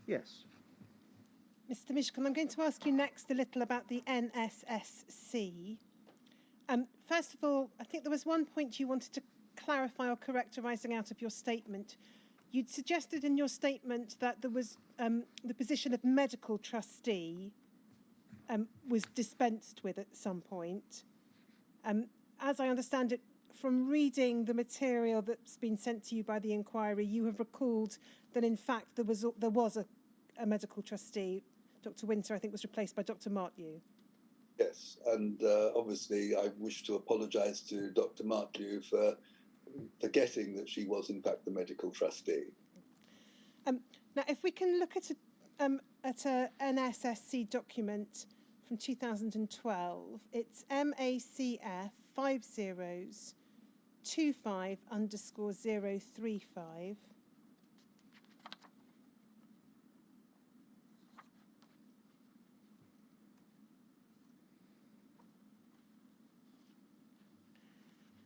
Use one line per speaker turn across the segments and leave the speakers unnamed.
Yes.
Mr. Mishcon, I'm going to ask you next a little about the NSSC. First of all, I think there was one point you wanted to clarify or correct arising out of your statement. You'd suggested in your statement that there was the position of medical trustee was dispensed with at some point. As I understand it, from reading the material that's been sent to you by the inquiry, you have recalled that in fact there was a medical trustee. Dr. Winter, I think, was replaced by Dr. Martlew.
Yes, and obviously I wish to apologise to Dr. Martlew for forgetting that she was in fact the medical trustee.
Now, if we can look at an NSSC document from 2012, it's MACF 5025_035.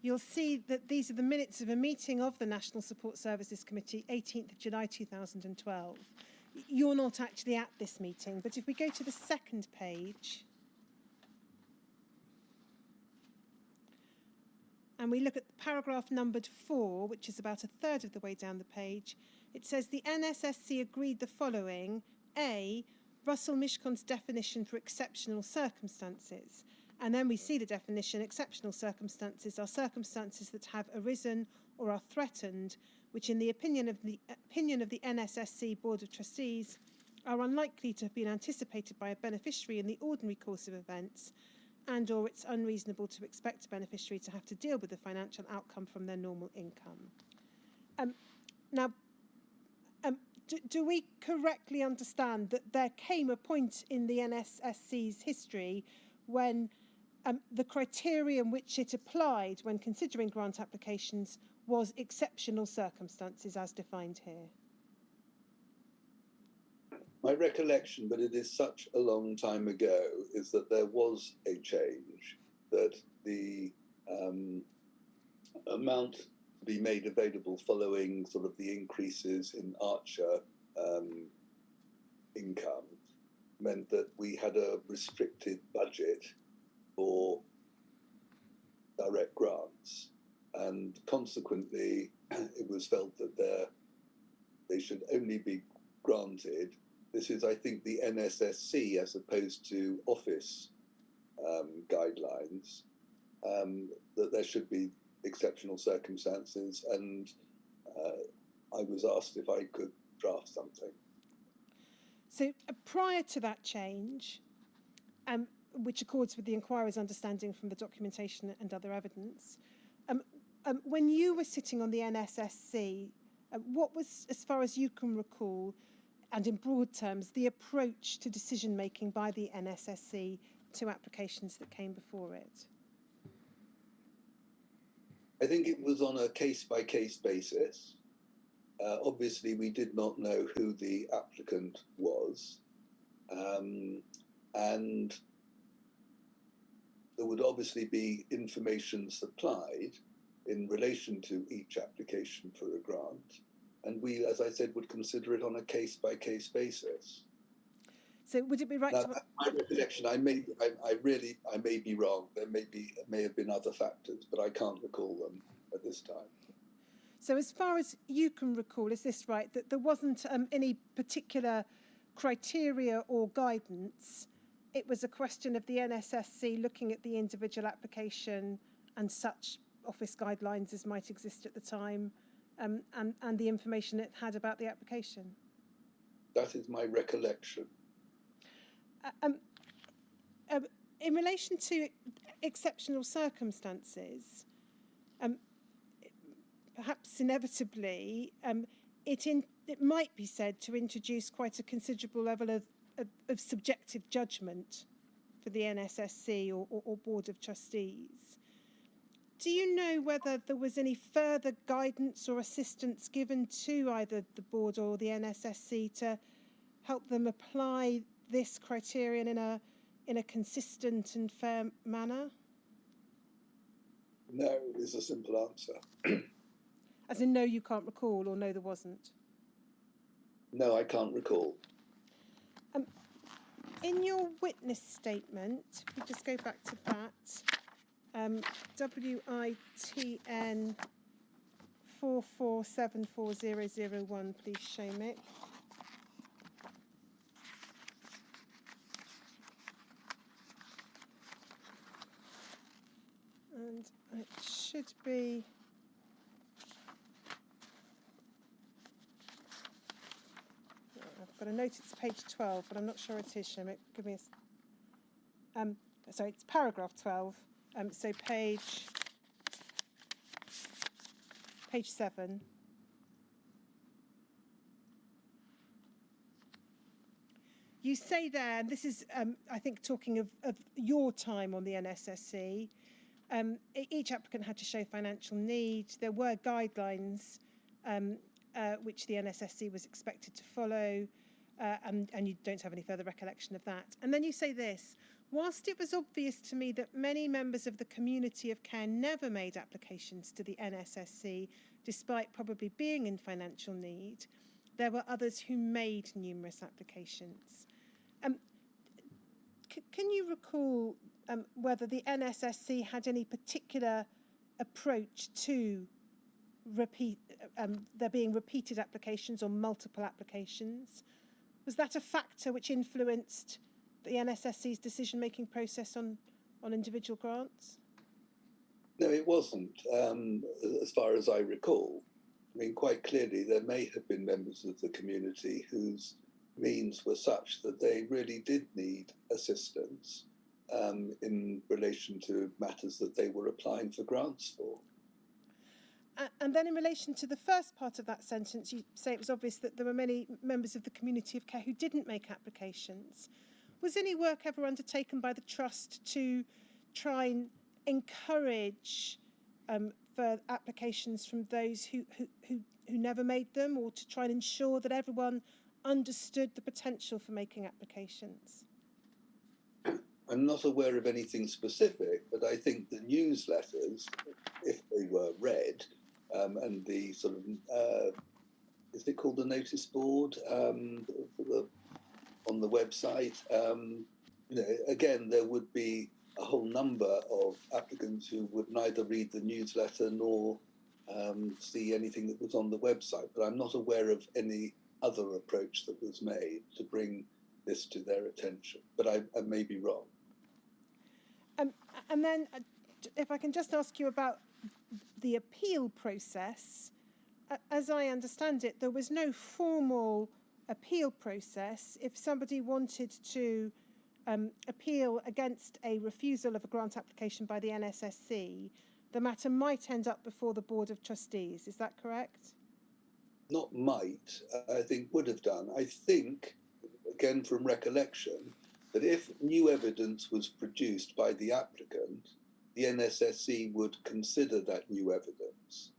You'll see that these are the minutes of a meeting of the National Support Services Committee, 18th of July 2012. You're not actually at this meeting, but if we go to the second page and we look at paragraph numbered 4, which is about a third of the way down the page, it says the NSSC agreed the following. A, Russell Mishcon's definition for exceptional circumstances. And then we see the definition: exceptional circumstances are circumstances that have arisen or are threatened, which in the opinion of the NSSC Board of Trustees are unlikely to have been anticipated by a beneficiary in the ordinary course of events, and or it's unreasonable to expect a beneficiary to have to deal with the financial outcome from their normal income. Do we correctly understand that there came a point in the NSSC's history when the criterion which it applied when considering grant applications was exceptional circumstances as defined here?
My recollection, but it is such a long time ago, is that there was a change, that the amount to be made available following sort of the increases in Archer income meant that we had a restricted budget for direct grants, and consequently it was felt that they should only be granted. This is, I think, the NSSC as opposed to office guidelines, that there should be exceptional circumstances, and I was asked if I could draft something.
So prior to that change, which accords with the inquiry's understanding from the documentation and other evidence, when you were sitting on the NSSC, what was, as far as you can recall, and in broad terms, the approach to decision-making by the NSSC to applications that came before it?
I think it was on a case-by-case basis. Obviously, we did not know who the applicant was, and there would obviously be information supplied in relation to each application for a grant. And we, as I said, would consider it on a case-by-case basis.
So would it be right
now,
to...
My recollection, I may be wrong. There may have been other factors, but I can't recall them at this time.
So as far as you can recall, is this right, that there wasn't any particular criteria or guidance? It was a question of the NSSC looking at the individual application and such office guidelines as might exist at the time, and the information it had about the application?
That is my recollection.
In relation to exceptional circumstances, perhaps inevitably, it might be said to introduce quite a considerable level of subjective judgment for the NSSC or Board of Trustees. Do you know whether there was any further guidance or assistance given to either the board or the NSSC to help them apply this criterion in a consistent and fair manner?
No, is a simple answer.
As in, no, you can't recall, or no, there wasn't?
No, I can't recall.
In your witness statement, if we just go back to that, WITN 4474001, please, Shamik. And it should be... I've got a note it's page 12, but I'm not sure it is, Shamik. Give me a... sorry, it's paragraph 12. So page 7. You say there, and this is, I think, talking of your time on the NSSC, each applicant had to show financial need. There were guidelines which the NSSC was expected to follow, and you don't have any further recollection of that. And then you say this: whilst it was obvious to me that many members of the community of care never made applications to the NSSC, despite probably being in financial need, there were others who made numerous applications. Can you recall whether the NSSC had any particular approach to there being repeated applications or multiple applications? Was that a factor which influenced the NSSC's decision-making process on individual grants?
No, it wasn't, as far as I recall. I mean, quite clearly, there may have been members of the community whose means were such that they really did need assistance in relation to matters that they were applying for grants for.
And then in relation to the first part of that sentence, you say it was obvious that there were many members of the community of care who didn't make applications. Was any work ever undertaken by the Trust to try and encourage for applications from those who never made them, or to try and ensure that everyone understood the potential for making applications?
I'm not aware of anything specific, but I think the newsletters, if they were read, and the sort of, is it called the notice board on the website? Again, there would be a whole number of applicants who would neither read the newsletter nor see anything that was on the website, but I'm not aware of any other approach that was made to bring this to their attention, but I may be wrong.
And then, if I can just ask you about the appeal process, as I understand it, there was no formal appeal process. If somebody wanted to appeal against a refusal of a grant application by the NSSC, the matter might end up before the Board of Trustees. Is that correct?
Not might, I think would have done. I think, again from recollection, that if new evidence was produced by the applicant, the NSSC would consider that new evidence.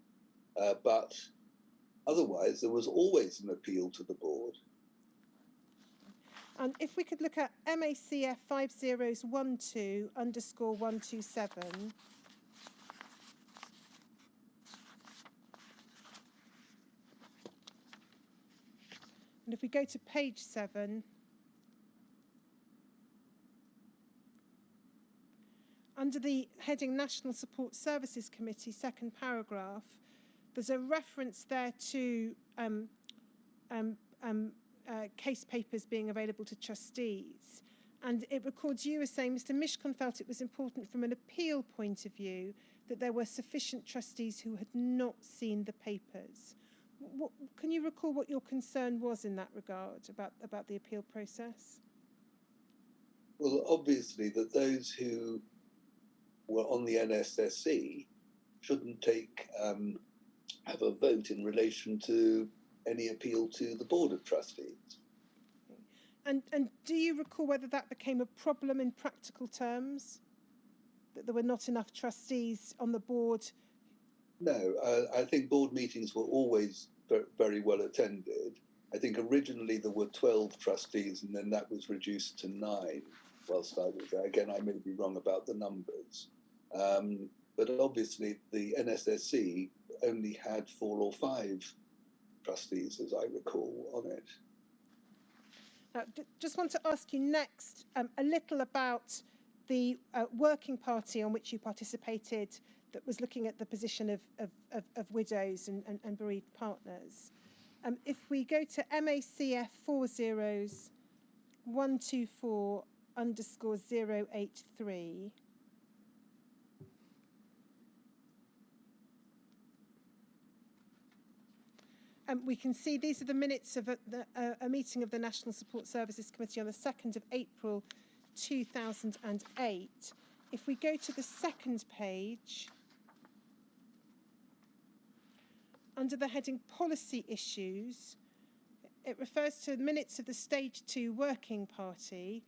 But otherwise, there was always an appeal to the board.
And if we could look at MACF 5012_127. And if we go to page 7, under the heading National Support Services Committee, second paragraph, there's a reference there to case papers being available to trustees. And it records you as saying, Mr. Mishcon felt it was important from an appeal point of view that there were sufficient trustees who had not seen the papers. Can you recall what your concern was in that regard about the appeal process?
Well, obviously that those who were on the NSSC shouldn't have a vote in relation to any appeal to the Board of Trustees.
And do you recall whether that became a problem in practical terms? That there were not enough trustees on the board?
No, I think board meetings were always very well attended. I think originally there were 12 trustees and then that was reduced to 9 whilst I was there. Again, I may be wrong about the numbers. But obviously the NSSC only had 4 or 5 trustees, as I recall, on it.
Just want to ask you next a little about the working party on which you participated that was looking at the position of widows and bereaved partners. If we go to MACF 40124_083, we can see these are the minutes of a meeting of the National Support Services Committee on the 2nd of April 2008. If we go to the second page, under the heading Policy Issues, it refers to minutes of the Stage 2 Working Party,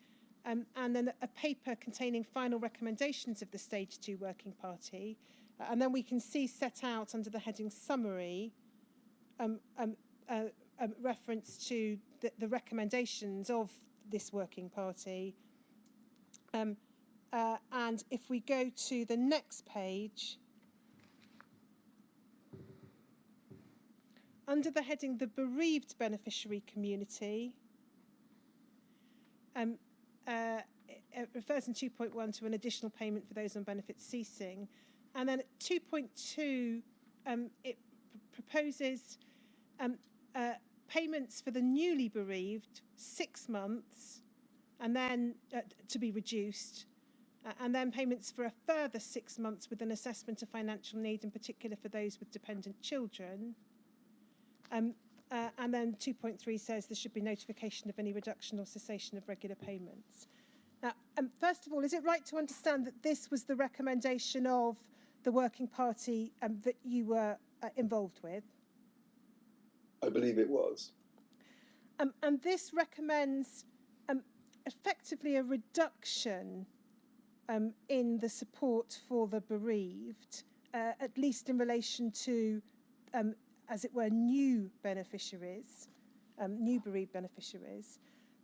and then a paper containing final recommendations of the Stage 2 Working Party. And then we can see set out under the heading Summary, reference to the recommendations of this working party. And if we go to the next page, under the heading The Bereaved Beneficiary Community, it refers in 2.1 to an additional payment for those on benefits ceasing. And then at 2.2, it proposes payments for the newly bereaved 6 months, and then to be reduced, and then payments for a further 6 months with an assessment of financial need, in particular for those with dependent children. And then 2.3 says there should be notification of any reduction or cessation of regular payments. Now, first of all, is it right to understand that this was the recommendation of the working party that you were involved with?
I believe it was.
And this recommends effectively a reduction in the support for the bereaved, at least in relation to, as it were, new beneficiaries, new bereaved beneficiaries.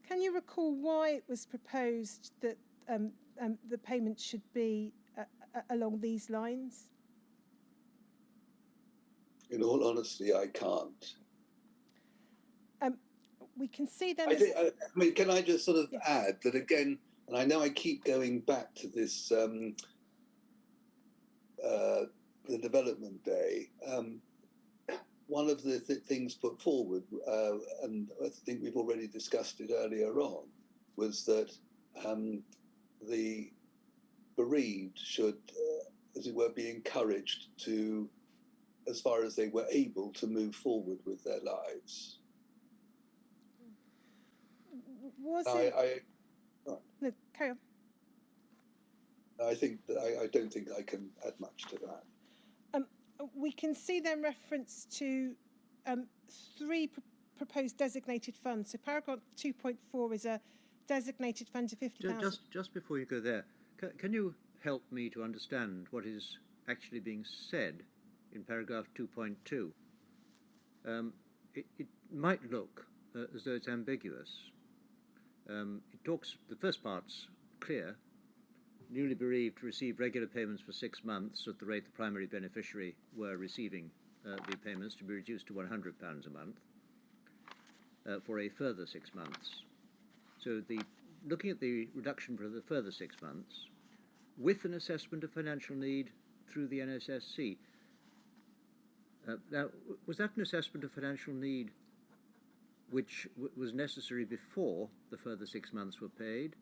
Can you recall why it was proposed that the payment should be along these lines?
In all honesty, I can't.
We can see then.
I mean, can I just sort of add that again? And I know I keep going back to this, the development day. One of the things put forward, and I think we've already discussed it earlier on, was that the bereaved should, as it were, be encouraged to, as far as they were able, to move forward with their lives.
Was it? No, carry on.
I think that I don't think I can add much to that.
We can see then reference to 3 proposed designated funds. So paragraph 2.4 is a designated fund of 50,000.
Just before you go there, can you help me to understand what is actually being said in paragraph 2.2? It might look as though it's ambiguous. It talks, the first part's clear. Newly bereaved receive regular payments for 6 months at the rate the primary beneficiary were receiving the payments, to be reduced to £100 a month for a further 6 months. So looking at the reduction for the further 6 months, with an assessment of financial need through the NSSC. Now, was that an assessment of financial need which was necessary before the further 6 months were paid?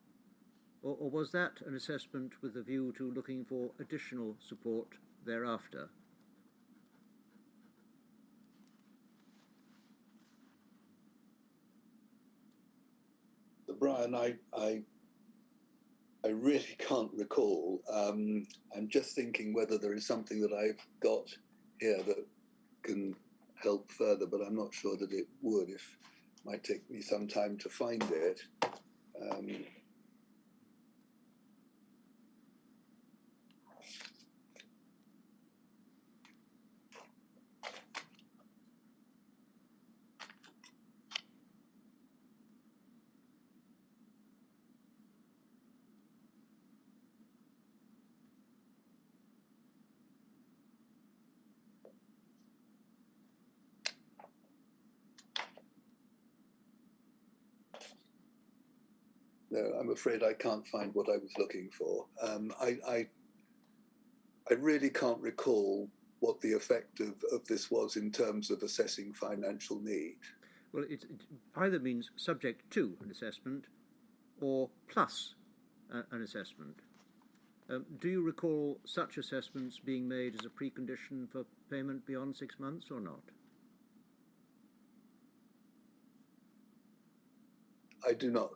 Or was that an assessment with a view to looking for additional support thereafter?
Brian, I really can't recall. I'm just thinking whether there is something that I've got here that can help further, but I'm not sure that it would. It might take me some time to find it. No, I'm afraid I can't find what I was looking for. I really can't recall what the effect of this was in terms of assessing financial need.
Well, it either means subject to an assessment or plus an assessment. Do you recall such assessments being made as a precondition for payment beyond 6 months or not?
I do not.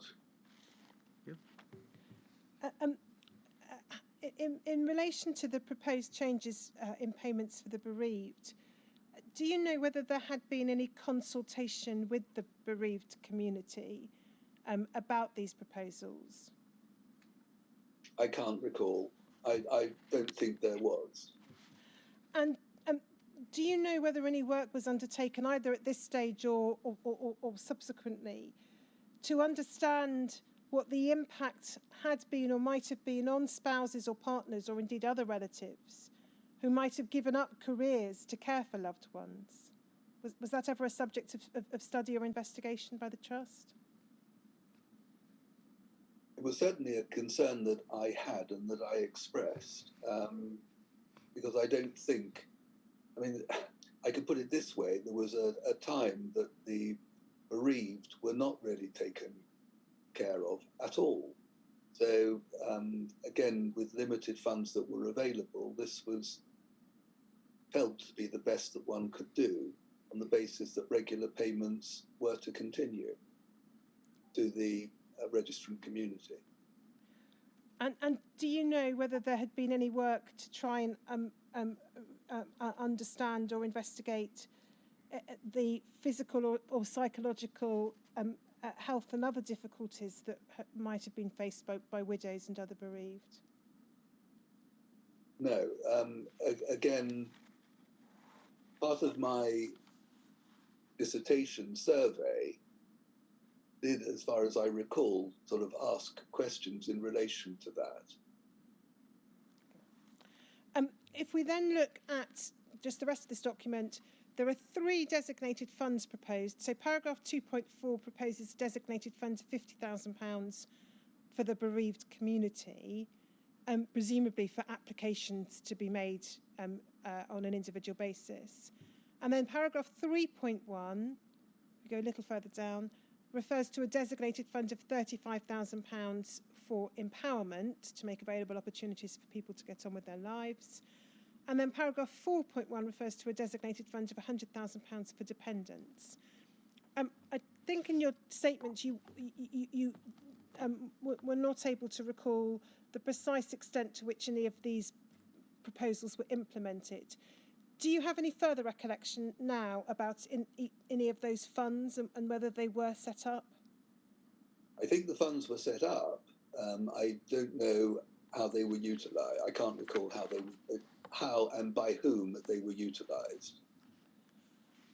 In relation to the proposed changes in payments for the bereaved, do you know whether there had been any consultation with the bereaved community about these proposals?
I can't recall. I don't think there was.
And do you know whether any work was undertaken either at this stage or subsequently to understand what the impact had been or might have been on spouses or partners or indeed other relatives who might have given up careers to care for loved ones? Was that ever a subject of study or investigation by the Trust?
It was certainly a concern that I had and that I expressed, because I don't think, I mean, I could put it this way, there was a time that the bereaved were not really taken care of at all. So again, with limited funds that were available, this was felt to be the best that one could do on the basis that regular payments were to continue to the registrant community.
And do you know whether there had been any work to try and understand or investigate the physical or psychological health and other difficulties that might have been faced by widows and other bereaved?
No. Again, part of my dissertation survey did, as far as I recall, sort of ask questions in relation to that.
If we then look at just the rest of this document, there are 3 designated funds proposed. So paragraph 2.4 proposes a designated fund of £50,000 for the bereaved community, presumably for applications to be made on an individual basis. And then paragraph 3.1, we go a little further down, refers to a designated fund of £35,000 for empowerment to make available opportunities for people to get on with their lives. And then paragraph 4.1 refers to a designated fund of £100,000 for dependents. I think in your statement you were not able to recall the precise extent to which any of these proposals were implemented. Do you have any further recollection now about any of those funds and whether they were set up?
I think the funds were set up. I don't know how they were utilised. I can't recall how and by whom they were utilised.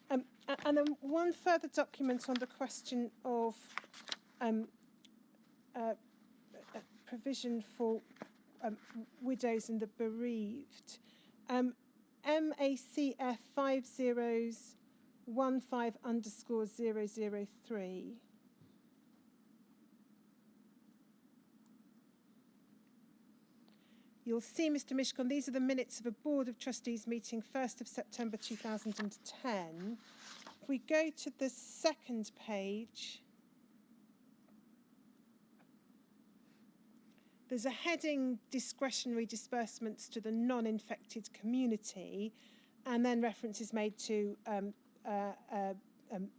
And then one further document on the question of provision for widows and the bereaved. MACF 5015_003. You'll see, Mr. Mishcon, these are the minutes of a Board of Trustees meeting 1st of September 2010. If we go to the second page, there's a heading, discretionary disbursements to the non-infected community, and then reference is made to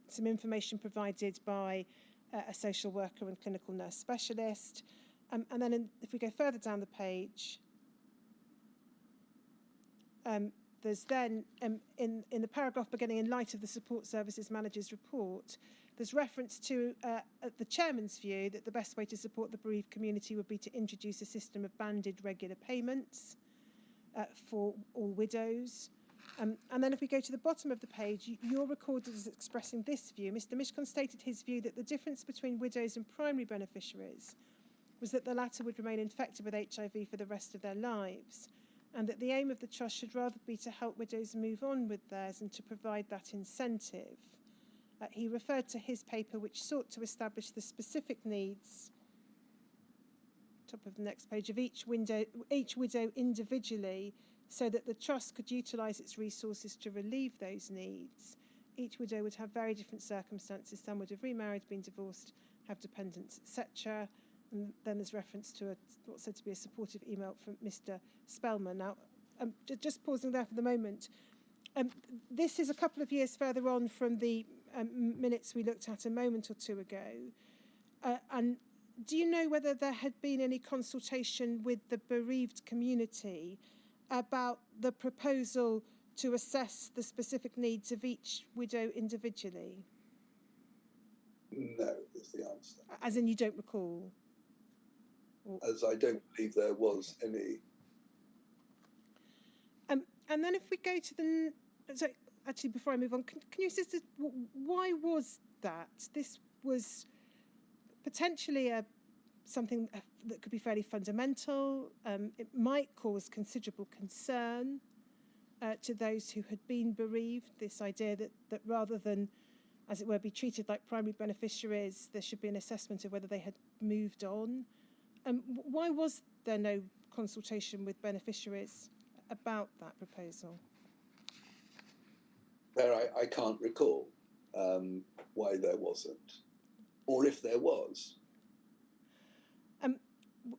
some information provided by a social worker and clinical nurse specialist. And then if we go further down the page, there's then, in the paragraph beginning, in light of the Support Services Manager's report, there's reference to the chairman's view that the best way to support the bereaved community would be to introduce a system of banded regular payments for all widows. And then if we go to the bottom of the page, you're recorded as expressing this view. Mr. Mishcon stated his view that the difference between widows and primary beneficiaries was that the latter would remain infected with HIV for the rest of their lives, and that the aim of the Trust should rather be to help widows move on with theirs and to provide that incentive. He referred to his paper, which sought to establish the specific needs top of the next page, of each widow individually, so that the trust could utilise its resources to relieve those needs. Each widow would have very different circumstances. Some would have remarried, been divorced, have dependents, etc. And then there's reference to what's said to be a supportive email from Mr. Spellman. Now, just pausing there for the moment. This is a couple of years further on from the minutes we looked at a moment or two ago. And do you know whether there had been any consultation with the bereaved community about the proposal to assess the specific needs of each widow individually?
No, is the answer.
As in you don't recall?
As I don't believe there was any.
And then if we go to so actually before I move on, can you assist us, why was that? This was potentially something that could be fairly fundamental. It might cause considerable concern to those who had been bereaved, this idea that rather than, as it were, be treated like primary beneficiaries, there should be an assessment of whether they had moved on. Why was there no consultation with beneficiaries about that proposal?
I can't recall why there wasn't, or if there was.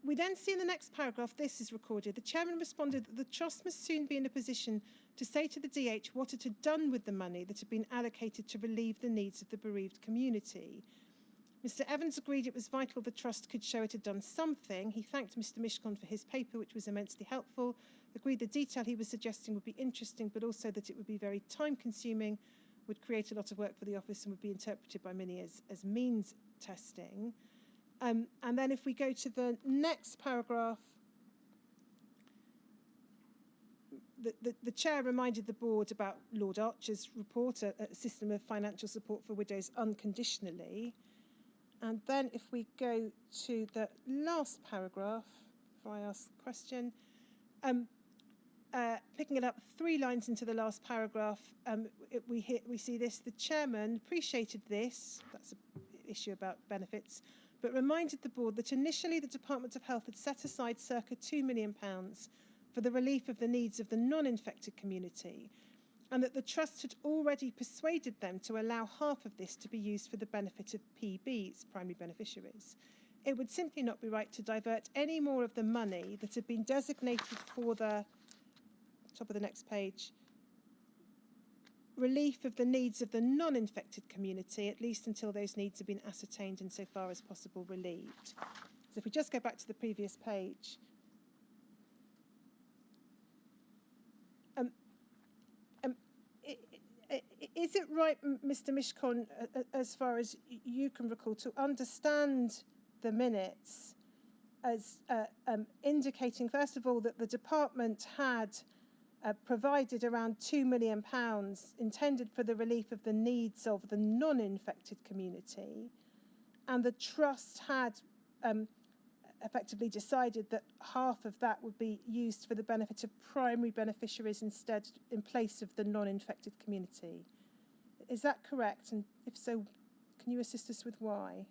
We then see in the next paragraph, this is recorded. The chairman responded that the trust must soon be in a position to say to the DH what it had done with the money that had been allocated to relieve the needs of the bereaved community. Mr. Evans agreed it was vital the trust could show it had done something. He thanked Mr. Mishcon for his paper, which was immensely helpful, agreed the detail he was suggesting would be interesting, but also that it would be very time-consuming, would create a lot of work for the office, and would be interpreted by many as means testing. And then if we go to the next paragraph, the chair reminded the board about Lord Archer's report, a system of financial support for widows unconditionally. And then if we go to the last paragraph, before I ask the question, picking it up 3 lines into the last paragraph, we see this. The chairman appreciated this, that's an issue about benefits, but reminded the board that initially the Department of Health had set aside circa £2 million for the relief of the needs of the non-infected community, and that the trust had already persuaded them to allow half of this to be used for the benefit of PBs, primary beneficiaries. It would simply not be right to divert any more of the money that had been designated for the, top of the next page, relief of the needs of the non-infected community, at least until those needs have been ascertained and so far as possible relieved. So if we just go back to the previous page. Is it right, Mr. Mishcon, as far as you can recall, to understand the minutes as indicating, first of all, that the department had provided around £2 million intended for the relief of the needs of the non-infected community, and the trust had effectively decided that half of that would be used for the benefit of primary beneficiaries instead, in place of the non-infected community? Is that correct? And if so, can you assist us with why?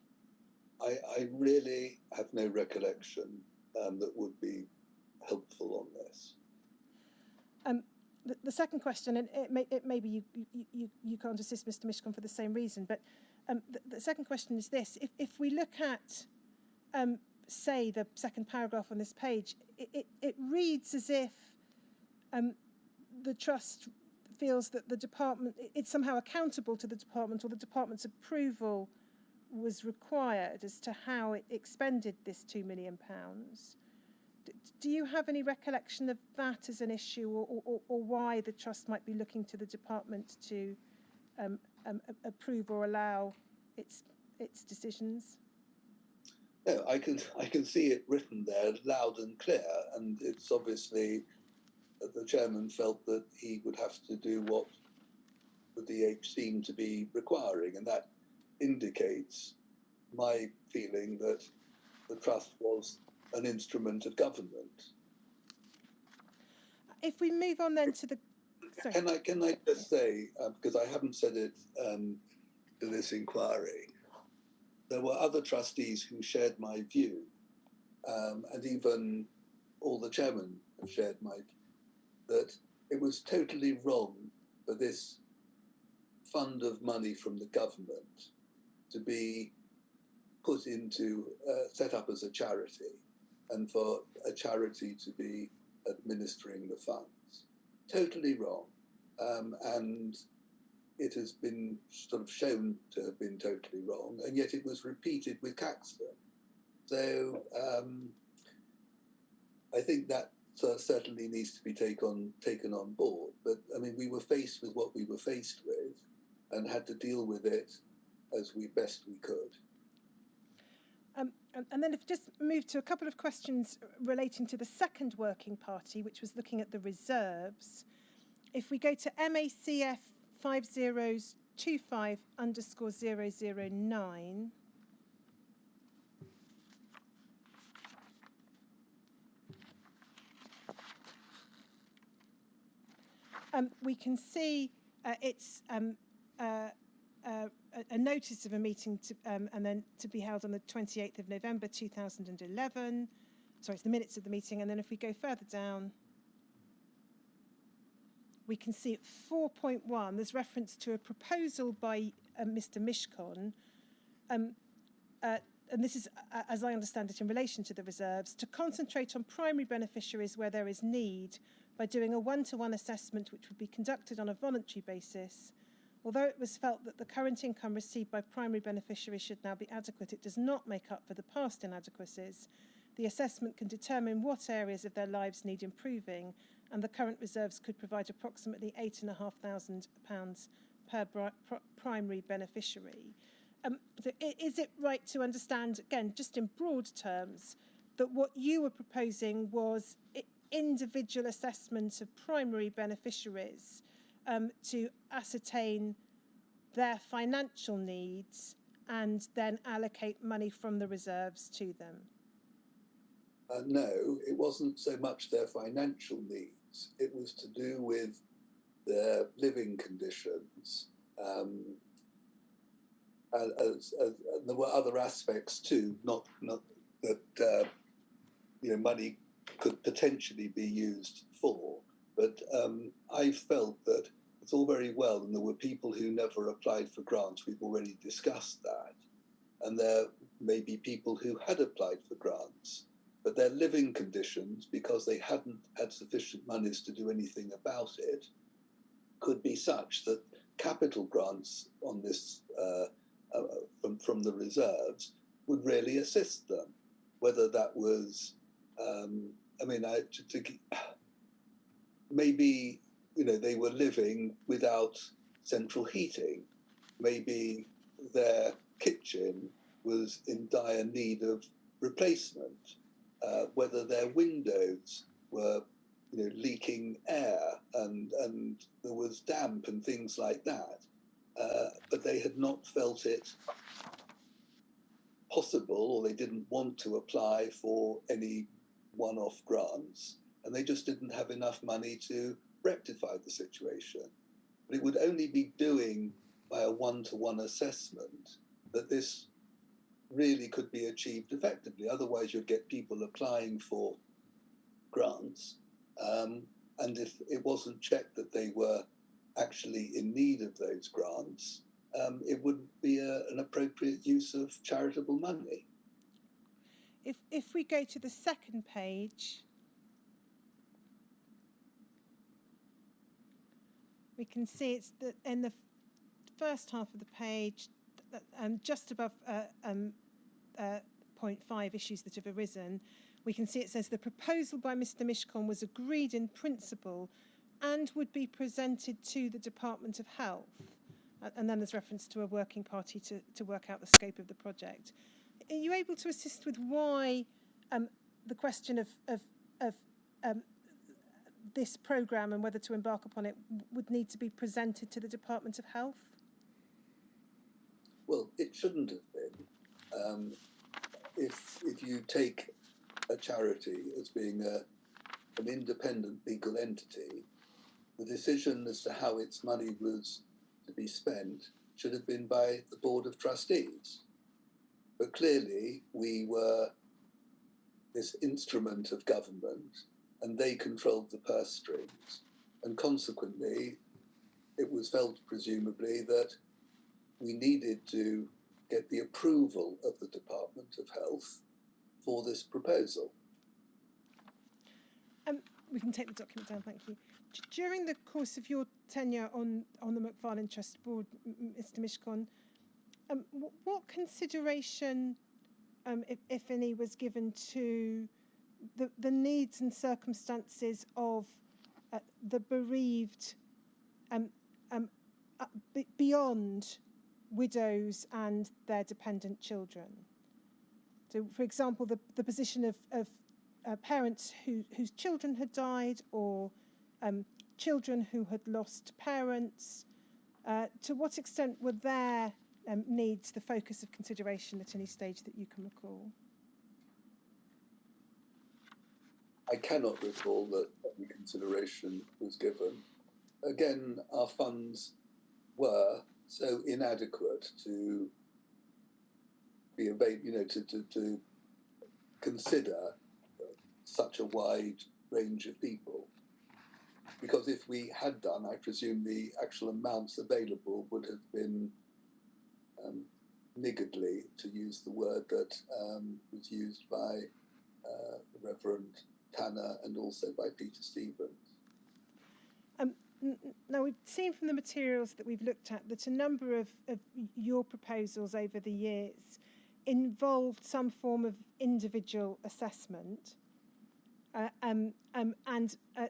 I really have no recollection that would be helpful on this.
The second question, and it may be you can't assist Mr. Mishcon for the same reason, but the second question is this. If we look at, say, the second paragraph on this page, it reads as if the trust feels that the department, it's somehow accountable to the department, or the department's approval was required as to how it expended this £2 million. Do you have any recollection of that as an issue, or why the trust might be looking to the department to approve or allow its decisions?
No, I can see it written there loud and clear, and it's obviously the chairman felt that he would have to do what the DH seemed to be requiring, and that indicates my feeling that the trust was an instrument of government.
If we move on then to the... Sorry.
Can I just say, because I haven't said it to this inquiry, there were other trustees who shared my view and even all the chairmen have shared my view, that it was totally wrong for this fund of money from the government to be put into, set up as a charity, and for a charity to be administering the funds. Totally wrong. And it has been sort of shown to have been totally wrong, and yet it was repeated with Caxton. So I think that certainly needs to be taken on board. But I mean, we were faced with what we were faced with and had to deal with it as best we could.
And then if just move to a couple of questions relating to the second working party, which was looking at the reserves. If we go to MACF 5025_009, we can see it's a notice of a meeting to, and then to be held on the 28th of November 2011. Sorry, it's the minutes of the meeting. And then if we go further down, we can see at 4.1, there's reference to a proposal by Mr. Mishcon, and this is, as I understand it, in relation to the reserves, to concentrate on primary beneficiaries where there is need by doing a one-to-one assessment which would be conducted on a voluntary basis. Although it was felt that the current income received by primary beneficiaries should now be adequate, it does not make up for the past inadequacies. The assessment can determine what areas of their lives need improving, and the current reserves could provide approximately £8,500 per primary beneficiary. Is it right to understand, again, just in broad terms, that what you were proposing was individual assessment of primary beneficiaries to ascertain their financial needs and then allocate money from the reserves to them?
No, it wasn't so much their financial needs. It was to do with their living conditions. And there were other aspects too, not that money could potentially be used for. But I felt that it's all very well, and there were people who never applied for grants. We've already discussed that. And there may be people who had applied for grants, but their living conditions, because they hadn't had sufficient monies to do anything about it, could be such that capital grants on this from the reserves would really assist them. Whether that was, maybe they were living without central heating. Maybe their kitchen was in dire need of replacement. Whether their windows were leaking air and there was damp and things like that. But they had not felt it possible, or they didn't want to apply for any one-off grants, and they just didn't have enough money to rectify the situation. But it would only be doing by a one-to-one assessment that this really could be achieved effectively. Otherwise, you'd get people applying for grants, and if it wasn't checked that they were actually in need of those grants, it wouldn't be an appropriate use of charitable money.
If we go to the second page, we can see it's in the first half of the page, just above point 5, issues that have arisen, we can see it says the proposal by Mr. Mishcon was agreed in principle and would be presented to the Department of Health. And then there's reference to a working party to work out the scope of the project. Are you able to assist with why the question of this programme and whether to embark upon it would need to be presented to the Department of Health?
Well, it shouldn't have been. If you take a charity as being an independent legal entity, the decision as to how its money was to be spent should have been by the Board of Trustees. But clearly we were this instrument of government, and they controlled the purse strings. And consequently, it was felt, presumably, that we needed to get the approval of the Department of Health for this proposal.
We can take the document down, thank you. During the course of your tenure on the Macfarlane Trust Board, Mr. Mishcon, what consideration, if any, was given to the needs and circumstances of the bereaved beyond widows and their dependent children? So, for example, the position of parents whose children had died, or children who had lost parents. To what extent were their needs the focus of consideration at any stage that you can recall?
I cannot recall that any consideration was given. Again, our funds were so inadequate to be available, to consider such a wide range of people. Because if we had done, I presume the actual amounts available would have been niggardly, to use the word that was used by the Reverend Tanner and also by Peter Stevens.
Now, we've seen from the materials that we've looked at that a number of your proposals over the years involved some form of individual assessment. And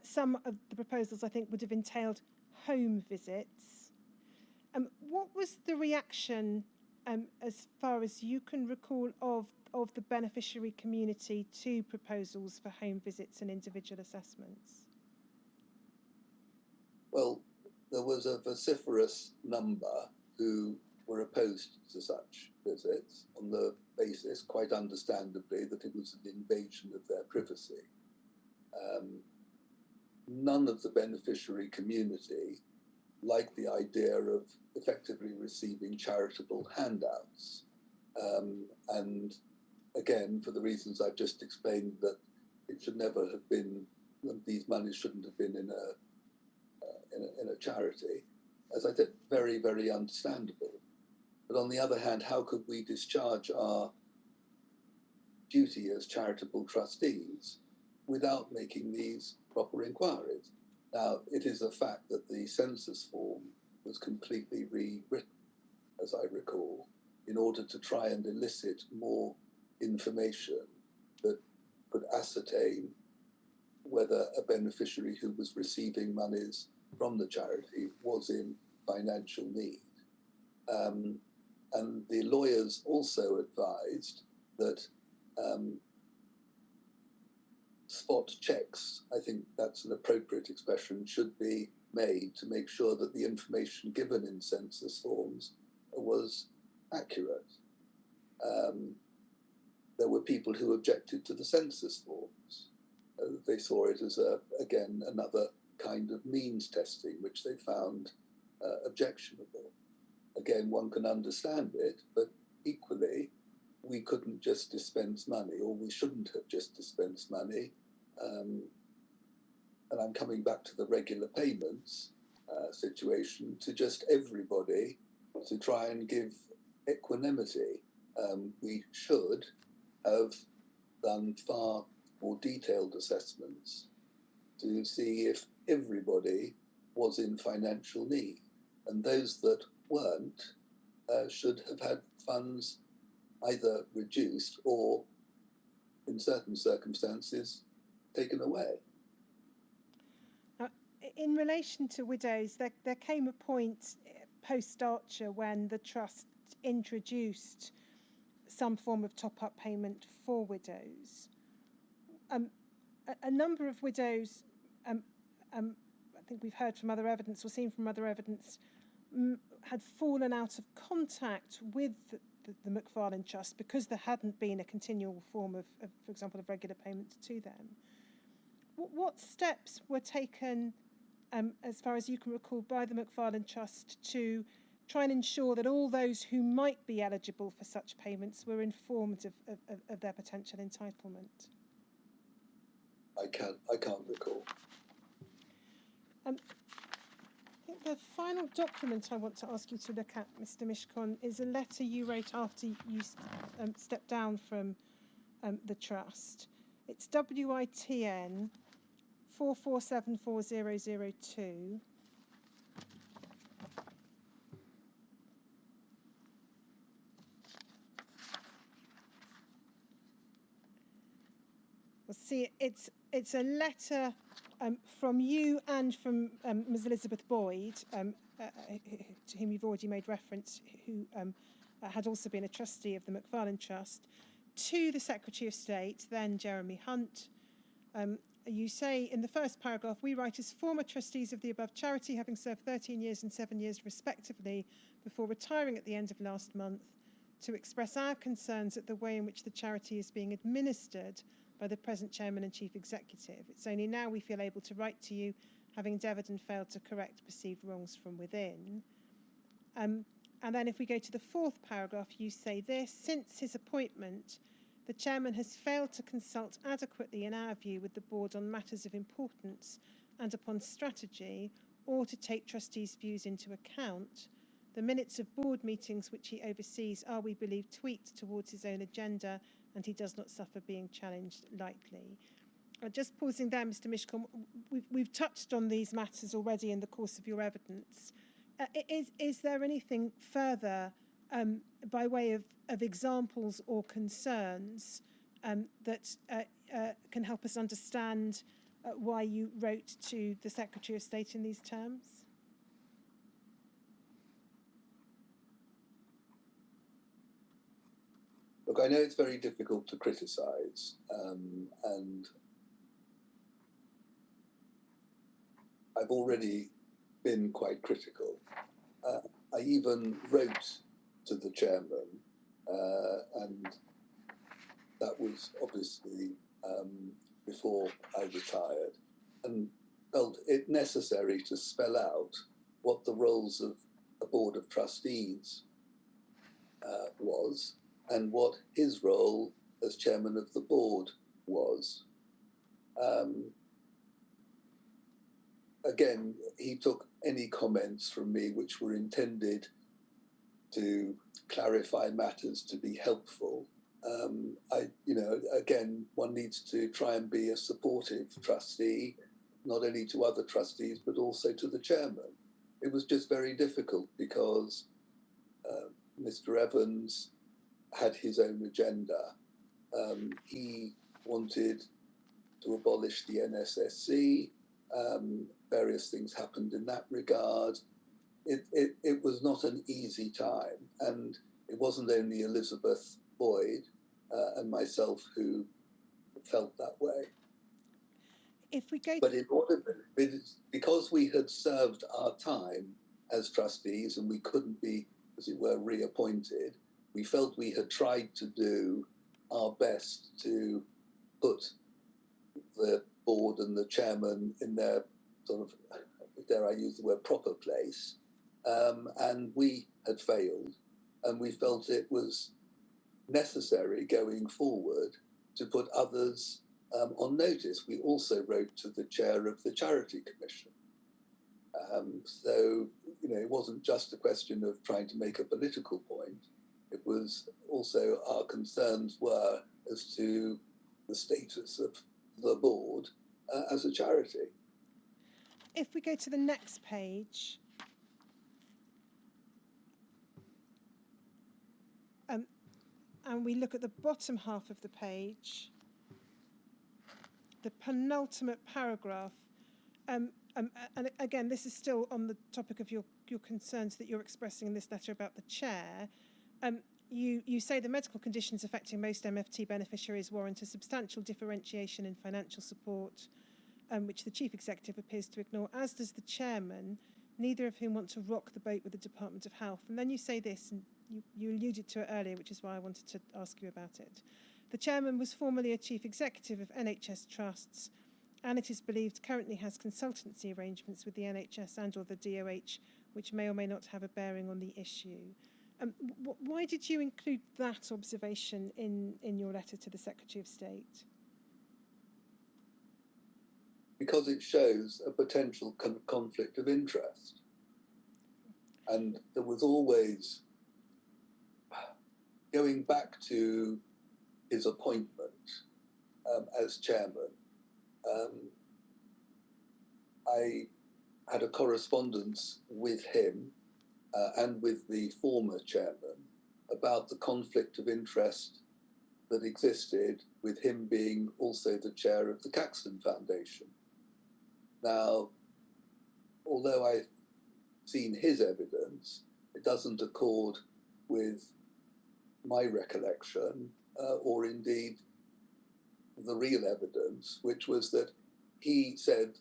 some of the proposals, I think, would have entailed home visits. What was the reaction, as far as you can recall, of the beneficiary community to proposals for home visits and individual assessments?
Well, there was a vociferous number who were opposed to such visits on the basis, quite understandably, that it was an invasion of their privacy. None of the beneficiary community liked the idea of effectively receiving charitable handouts. And again, for the reasons I've just explained, that it should never have been, these monies shouldn't have been in a charity, as I said, very, very understandable. But on the other hand, how could we discharge our duty as charitable trustees without making these proper inquiries? Now, it is a fact that the census form was completely rewritten, as I recall, in order to try and elicit more information that could ascertain whether a beneficiary who was receiving monies from the charity was in financial need. And the lawyers also advised that spot checks, I think that's an appropriate expression, should be made to make sure that the information given in census forms was accurate. There were people who objected to the census forms. They saw it as, again, another kind of means testing, which they found objectionable. Again, one can understand it, but equally, we couldn't just dispense money, or we shouldn't have just dispensed money. And I'm coming back to the regular payments situation, to just everybody, to try and give equanimity. We should have done far more detailed assessments to see if everybody was in financial need, and those that weren't should have had funds either reduced or, in certain circumstances, taken away.
In relation to widows, there came a point post-Archer when the Trust introduced some form of top-up payment for widows. A number of widows, I think we've heard from other evidence or seen from other evidence, had fallen out of contact with the Macfarlane Trust because there hadn't been a continual form of, for example, of regular payments to them. What steps were taken, as far as you can recall, by the Macfarlane Trust to try and ensure that all those who might be eligible for such payments were informed of their potential entitlement?
I can't recall.
I think the final document I want to ask you to look at, Mr. Mishcon, is a letter you wrote after you stepped down from the trust. It's WITN 44740002. Well, see, it's a letter from you and from Ms. Elizabeth Boyd, to whom you've already made reference, who had also been a trustee of the Macfarlane Trust, to the Secretary of State, then Jeremy Hunt. You say in the first paragraph, we write as former trustees of the above charity, having served 13 years and 7 years respectively before retiring at the end of last month, to express our concerns at the way in which the charity is being administered by the present chairman and chief executive. It's only now we feel able to write to you, having endeavoured and failed to correct perceived wrongs from within. And then if we go to the fourth paragraph, you say this: since his appointment, the chairman has failed to consult adequately, in our view, with the board on matters of importance and upon strategy, or to take trustees' views into account. The minutes of board meetings which he oversees are, we believe, tweaked towards his own agenda, and he does not suffer being challenged lightly. Just pausing there, Mr. Mishcon, we've touched on these matters already in the course of your evidence. Is there anything further by way of examples or concerns that can help us understand why you wrote to the Secretary of State in these terms?
Look, I know it's very difficult to criticise, and I've already been quite critical. I even wrote to the chairman, and that was obviously before I retired, and felt it necessary to spell out what the roles of a board of trustees was, and what his role as chairman of the board was. Again, he took any comments from me which were intended to clarify matters, to be helpful. Again, one needs to try and be a supportive trustee, not only to other trustees, but also to the chairman. It was just very difficult because Mr. Evans had his own agenda. He wanted to abolish the NSSC. Various things happened in that regard. It was not an easy time, and it wasn't only Elizabeth Boyd and myself who felt that way.
If we go,
but because we had served our time as trustees and we couldn't be, as it were, reappointed, we felt we had tried to do our best to put the board and the chairman in their sort of, dare I use the word, proper place, and we had failed, and we felt it was necessary going forward to put others on notice. We also wrote to the chair of the Charity Commission. So, it wasn't just a question of trying to make a political point. It was also our concerns were as to the status of the board as a charity.
If we go to the next page, and we look at the bottom half of the page, the penultimate paragraph, and again, this is still on the topic of your concerns that you're expressing in this letter about the chair. You say the medical conditions affecting most MFT beneficiaries warrant a substantial differentiation in financial support, which the chief executive appears to ignore, as does the chairman, neither of whom want to rock the boat with the Department of Health. And then you say this, and you alluded to it earlier, which is why I wanted to ask you about it. The chairman was formerly a chief executive of NHS trusts, and it is believed currently has consultancy arrangements with the NHS and or the DOH, which may or may not have a bearing on the issue. Why did you include that observation in your letter to the Secretary of State?
because it shows a potential conflict of interest. And there was always, going back to his appointment as chairman, I had a correspondence with him and with the former chairman about the conflict of interest that existed with him being also the chair of the Caxton Foundation. Now, although I've seen his evidence, it doesn't accord with my recollection or indeed the real evidence, which was that he said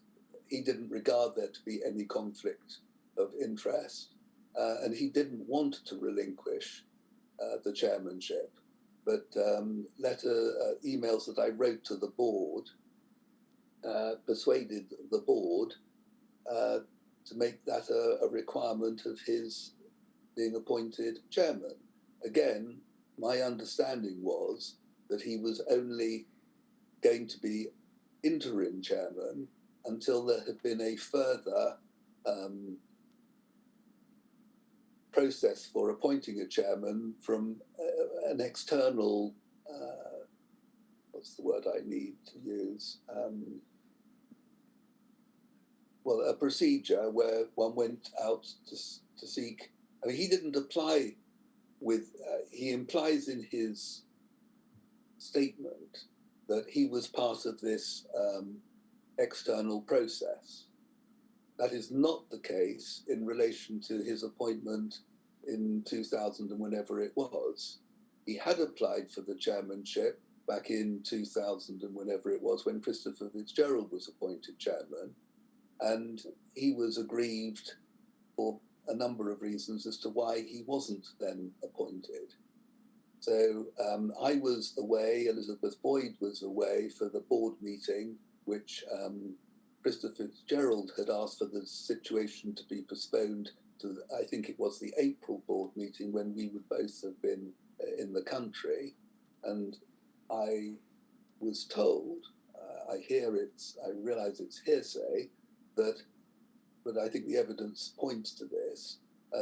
he didn't regard there to be any conflict of interest and he didn't want to relinquish the chairmanship. But emails that I wrote to the board persuaded the board to make that a requirement of his being appointed chairman. Again, my understanding was that he was only going to be interim chairman until there had been a further process for appointing a chairman from an external, what's the word I need to use? Well, a procedure where one went out to seek. I mean, he didn't apply with, he implies in his statement that he was part of this external process. That is not the case in relation to his appointment in 2000 and whenever it was. He had applied for the chairmanship back in 2000 and whenever it was, when Christopher Fitzgerald was appointed chairman, and he was aggrieved for a number of reasons as to why he wasn't then appointed. So I was away, Elizabeth Boyd was away for the board meeting, which Christopher Fitzgerald had asked for the situation to be postponed to, I think it was the April board meeting when we would both have been in the country. And I was told, I realize it's hearsay, but I think the evidence points to this.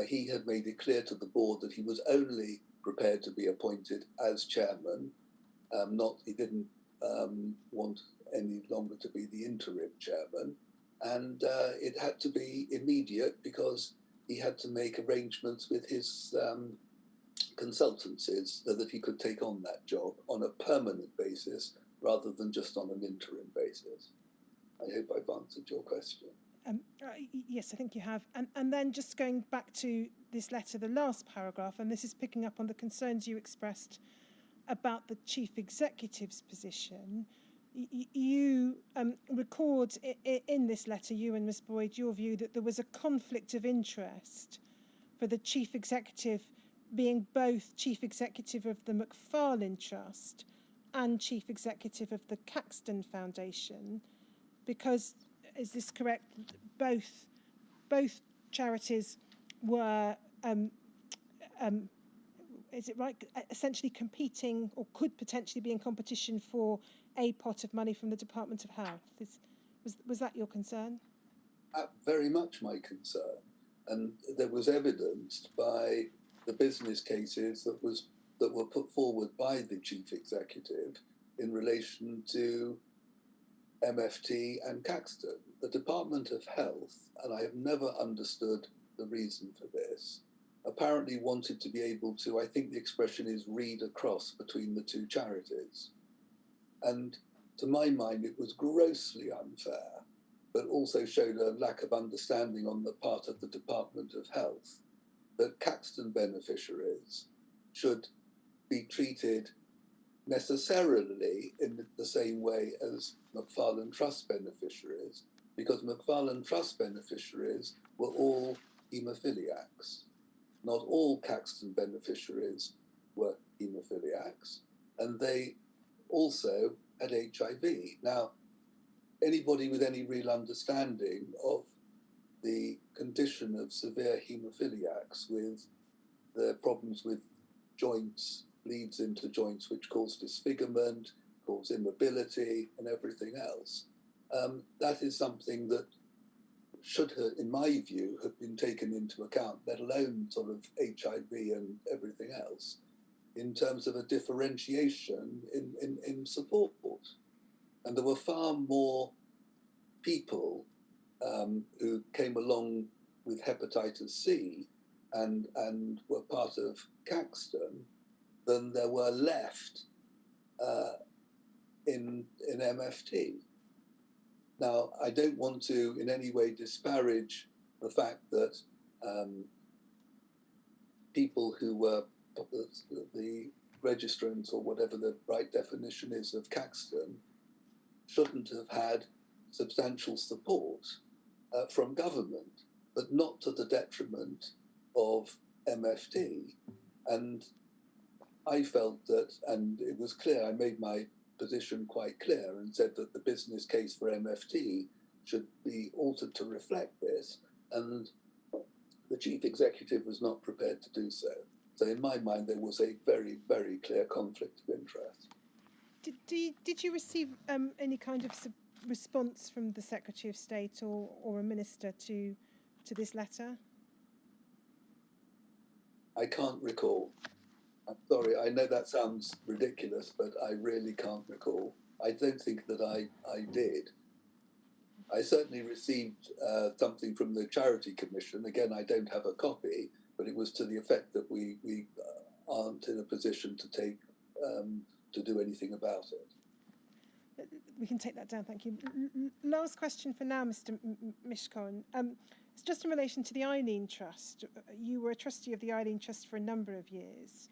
He had made it clear to the board that he was only prepared to be appointed as chairman, he didn't want any longer to be the interim chairman, and it had to be immediate because he had to make arrangements with his consultancies so that he could take on that job on a permanent basis rather than just on an interim basis. I hope I've answered your question.
Yes, I think you have. And then just going back to this letter, the last paragraph, and this is picking up on the concerns you expressed about the chief executive's position. You record in this letter, you and Ms. Boyd, your view that there was a conflict of interest for the chief executive being both chief executive of the Macfarlane Trust and chief executive of the Caxton Foundation, because, is this correct, both charities were, is it right, essentially competing or could potentially be in competition for a pot of money from the Department of Health? Was that your concern?
Very much my concern. And there was evidenced by the business cases that were put forward by the chief executive in relation to MFT and Caxton. The Department of Health, and I have never understood the reason for this, apparently wanted to be able to, I think the expression is, read across between the two charities. And to my mind, it was grossly unfair, but also showed a lack of understanding on the part of the Department of Health that Caxton beneficiaries should be treated necessarily in the same way as Macfarlane Trust beneficiaries, because Macfarlane Trust beneficiaries were all haemophiliacs. Not all Caxton beneficiaries were haemophiliacs, and they also had HIV. Now, anybody with any real understanding of the condition of severe haemophiliacs with the problems with joints, leads into joints which cause disfigurement, cause immobility and everything else, that is something that should have, in my view, have been taken into account, let alone sort of HIV and everything else, in terms of a differentiation in support. And there were far more people who came along with hepatitis C and were part of Caxton than there were left in MFT. Now, I don't want to in any way disparage the fact that people who were the registrants, or whatever the right definition is, of Caxton shouldn't have had substantial support from government, but not to the detriment of MFT. And I felt that, and it was clear, I made my position quite clear and said that the business case for MFT should be altered to reflect this, and the chief executive was not prepared to do so. So in my mind, there was a very, very clear conflict of interest.
Did you receive any kind of response from the Secretary of State or a minister to this letter?
I can't recall. I'm sorry, I know that sounds ridiculous, but I really can't recall. I don't think that I did. I certainly received something from the Charity Commission. Again, I don't have a copy, but it was to the effect that we aren't in a position to take to do anything about it.
We can take that down, thank you. Last question for now, Mr. Mishcon. It's just in relation to the Eileen Trust. You were a trustee of the Eileen Trust for a number of years.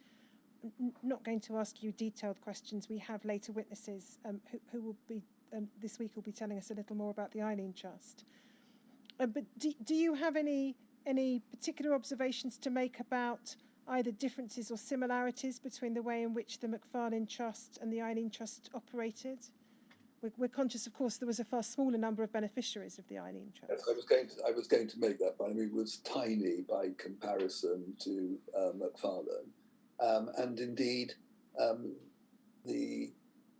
Not going to ask you detailed questions. We have later witnesses who will be this week will be telling us a little more about the Eileen Trust. But do you have any particular observations to make about either differences or similarities between the way in which the Macfarlane Trust and the Eileen Trust operated? We're conscious, of course, there was a far smaller number of beneficiaries of the Eileen Trust.
Yes, I was going to make that point. I mean, it was tiny by comparison to Macfarlane. And indeed, the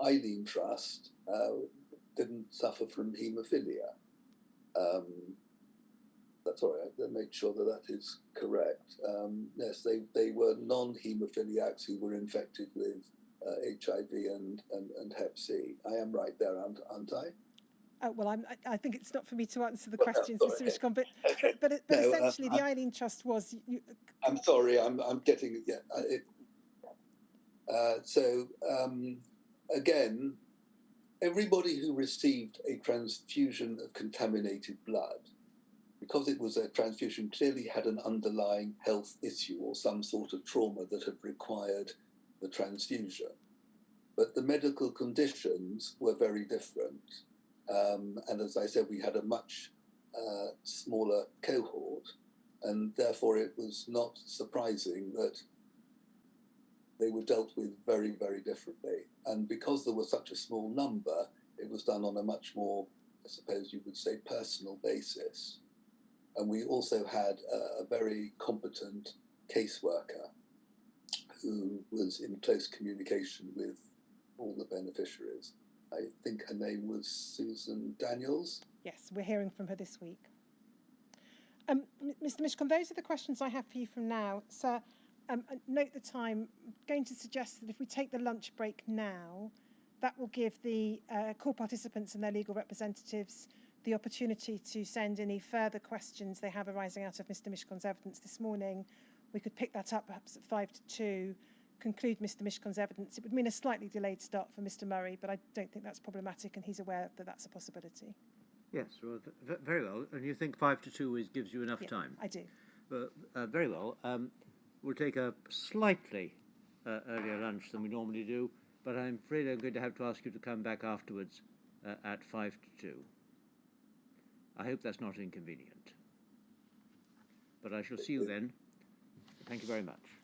Eileen Trust didn't suffer from haemophilia. That's all right, I'll make sure that is correct. Yes, they were non-haemophiliacs who were infected with HIV and Hep C. I am right there, aren't I?
Well, I think it's not for me to answer the questions, Mr. Mishcon, but no, essentially the Eileen Trust was...
I'm sorry, I'm getting... Yeah, again, everybody who received a transfusion of contaminated blood, because it was a transfusion, clearly had an underlying health issue or some sort of trauma that had required the transfusion. But the medical conditions were very different. And as I said, we had a much smaller cohort, and therefore it was not surprising that they were dealt with very, very differently. And because there was such a small number, it was done on a much more, I suppose you would say, personal basis. And we also had a very competent caseworker who was in close communication with all the beneficiaries. I think her name was Susan Daniels.
Yes, we're hearing from her this week. Mr. Mishcon, those are the questions I have for you from now. Sir, note the time. I'm going to suggest that if we take the lunch break now, that will give the call participants and their legal representatives the opportunity to send any further questions they have arising out of Mr. Mishcon's evidence this morning. We could pick that up perhaps at 5 to 2, conclude Mr. Mishcon's evidence. It would mean a slightly delayed start for Mr. Murray, but I don't think that's problematic, and he's aware that that's a possibility.
Yes, well, very well. And you think 5 to 2 gives you enough time?
I do.
Very well. We'll take a slightly earlier lunch than we normally do, but I'm afraid I'm going to have to ask you to come back afterwards at 5 to 2. I hope that's not inconvenient. But I shall see you then. Thank you very much.